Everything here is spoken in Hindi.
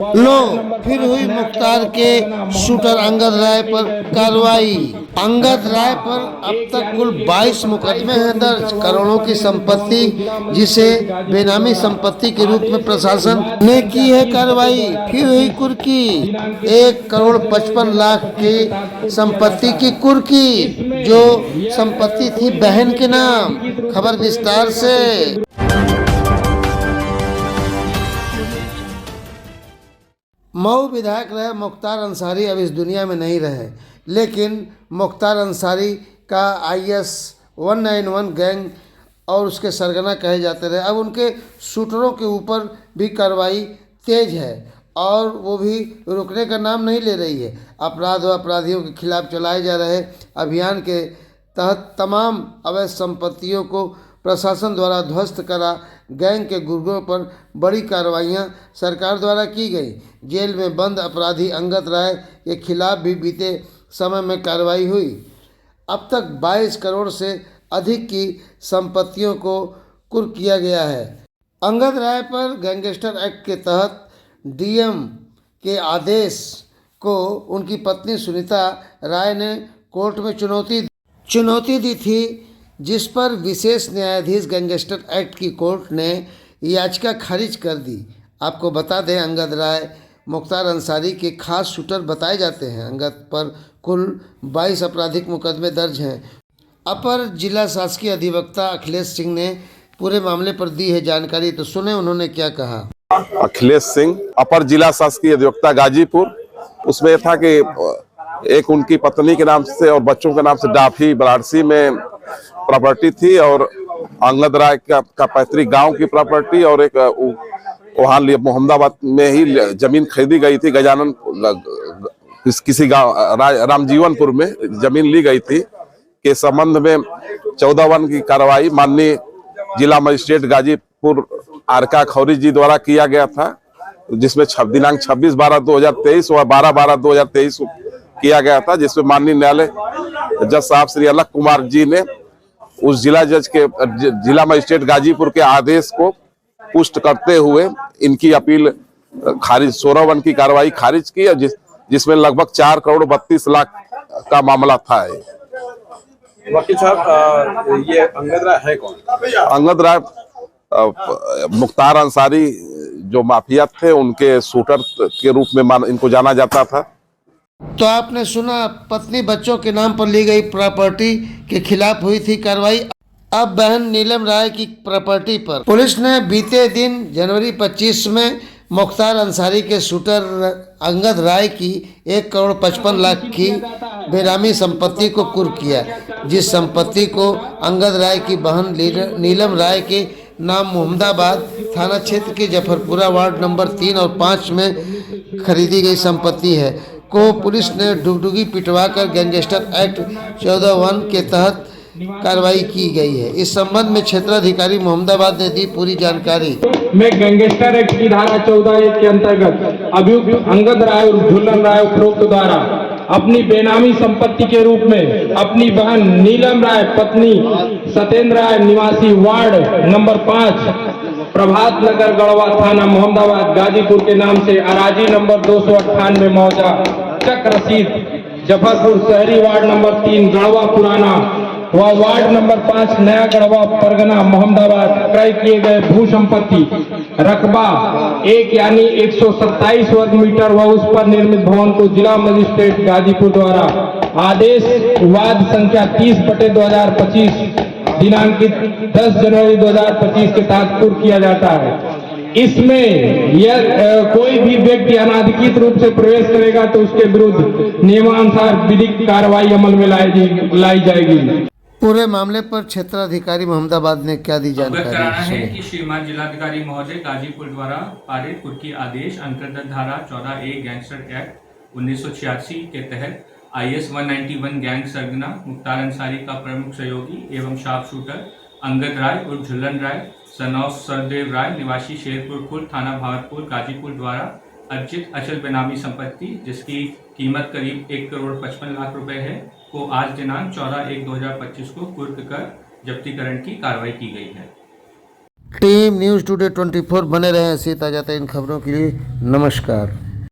लो फिर हुई मुख्तार के शूटर अंगद राय पर कार्रवाई। अंगद राय पर अब तक कुल 22 मुकदमे हैं दर्ज। करोड़ों की संपत्ति जिसे बेनामी संपत्ति के रूप में प्रशासन ने की है कार्रवाई। फिर हुई कुर्की। 1,55,00,000 की संपत्ति की कुर्की, जो संपत्ति थी बहन के नाम। खबर विस्तार से। मऊ विधायक रहे मुख्तार अंसारी अब इस दुनिया में नहीं रहे, लेकिन मुख्तार अंसारी का IS 191 गैंग और उसके सरगना कहे जाते रहे। अब उनके शूटरों के ऊपर भी कार्रवाई तेज है और वो भी रुकने का नाम नहीं ले रही है। अपराध व अपराधियों के खिलाफ चलाए जा रहे अभियान के तहत तमाम अवैध संपत्तियों को प्रशासन द्वारा ध्वस्त करा गैंग के गुर्गों पर बड़ी कार्रवाइयाँ सरकार द्वारा की गई। जेल में बंद अपराधी अंगद राय के खिलाफ भी बीते समय में कार्रवाई हुई। अब तक 22 करोड़ से अधिक की संपत्तियों को कुर्क किया गया है। अंगद राय पर गैंगस्टर एक्ट के तहत DM के आदेश को उनकी पत्नी सुनीता राय ने कोर्ट में चुनौती दी थी, जिस पर विशेष न्यायाधीश गैंगस्टर एक्ट की कोर्ट ने याचिका खारिज कर दी। आपको बता दें, अंगद राय मुख्तार अंसारी के खास शूटर बताए जाते हैं। अंगद पर कुल 22 आपराधिक मुकदमे दर्ज हैं। अपर जिला शासकीय अधिवक्ता अखिलेश सिंह ने पूरे मामले पर दी है जानकारी, तो सुने उन्होंने क्या कहा। अखिलेश सिंह, अपर जिला शासकीय अधिवक्ता गाजीपुर। उसमें था कि एक उनकी पत्नी के नाम से और बच्चों के नाम से डाफी वाराणसी में प्रॉपर्टी थी, और अंगद राय का पैतृक गांव की प्रॉपर्टी, और एक वहाँ मोहम्मदाबाद में ही जमीन खरीदी गई थी। गजानन किसी गांव रामजीवनपुर में जमीन ली गई थी के संबंध में 14 की कार्रवाई माननीय जिला मजिस्ट्रेट गाजीपुर आरका खौरी जी द्वारा किया गया था, जिसमें दिनांक 26/12/2023 और 12/12/2023 किया गया था, जिसमें माननीय न्यायालय जज साहब श्री अलग कुमार जी ने उस जिला मजिस्ट्रेट गाजीपुर के आदेश को पुष्ट करते हुए इनकी अपील खारिज 16 की कार्रवाई खारिज की, जिसमें लगभग 4,32,00,000 का मामला था। वकील साहब, ये अंगद राय है कौन? अंगद राय मुख्तार अंसारी जो माफिया थे, उनके शूटर के रूप में इनको जाना जाता था। तो आपने सुना, पत्नी बच्चों के नाम पर ली गई प्रॉपर्टी के खिलाफ हुई थी कार्रवाई। अब बहन नीलम राय की प्रॉपर्टी पर पुलिस ने बीते दिन जनवरी 25 में मुख्तार अंसारी के शूटर अंगद राय की 1,55,00,000 की बेनामी संपत्ति को कुर्क किया, जिस संपत्ति को अंगद राय की बहन नीलम राय के नाम मोहम्मदाबाद थाना क्षेत्र के जफरपुरा वार्ड नंबर 3 और 5 में खरीदी गई संपत्ति है को पुलिस ने डुगडुगी पिटवाकर गैंगस्टर एक्ट 14(1) के तहत कार्रवाई की गई है। इस संबंध में क्षेत्राधिकारी मोहम्मदाबाद ने दी पूरी जानकारी। में गैंगस्टर एक्ट की धारा 14(1) के अंतर्गत अभियुक्त अंगद राय और झुल्लन राय उपरोक्त द्वारा अपनी बेनामी संपत्ति के रूप में अपनी बहन नीलम राय पत्नी सत्येंद्र राय निवासी वार्ड नंबर 5 प्रभात नगर गढ़वा थाना मोहम्मदाबाद गाजीपुर के नाम से अराजी नंबर 298 मौजा चक रसीद जफरपुर शहरी वार्ड नंबर 3 गढ़वा पुराना व वार्ड नंबर 5 नया गढ़वा परगना मोहम्मदाबाद क्रय किए गए भू संपत्ति रकबा 1 यानी 127 वर्ग मीटर व उस पर निर्मित भवन को जिला मजिस्ट्रेट गाजीपुर द्वारा आदेश वाद संख्या 30/2025 दिनांकित 10 जनवरी 2025 के तहत कुर्क किया जाता है। इसमें यह कोई भी व्यक्ति अनाधिकृत रूप से प्रवेश करेगा तो उसके विरुद्ध नियमानुसार विधिक कार्रवाई अमल में लाई जाएगी। पूरे मामले पर क्षेत्राधिकारी मोहम्मदाबाद ने क्या दी जानकारी है कि श्रीमान जिलाधिकारी महोदय गाजीपुर द्वारा पारित कुर्की आदेश अंतर्गत धारा 14(1) गैंगस्टर एक्ट 1986 के तहत IS 191 गैंग सरगना मुख्तार अंसारी का प्रमुख सहयोगी एवं शार्प शूटर अंगद राय और झुल्लन राय सन ऑफ सरदेव राय निवासी शेरपुर खुर्द थाना भावरपुर गाजीपुर द्वारा अर्जित अचल बेनामी संपत्ति जिसकी कीमत करीब 1,55,00,000 रुपए है को आज दिनांक 14/1/2025 को कुर्क कर जब्तीकरण की कार्रवाई की गई है। टीम न्यूज़ टुडे 24 बने रहें ऐसी ताज़ा तरीन खबरों के लिए। नमस्कार।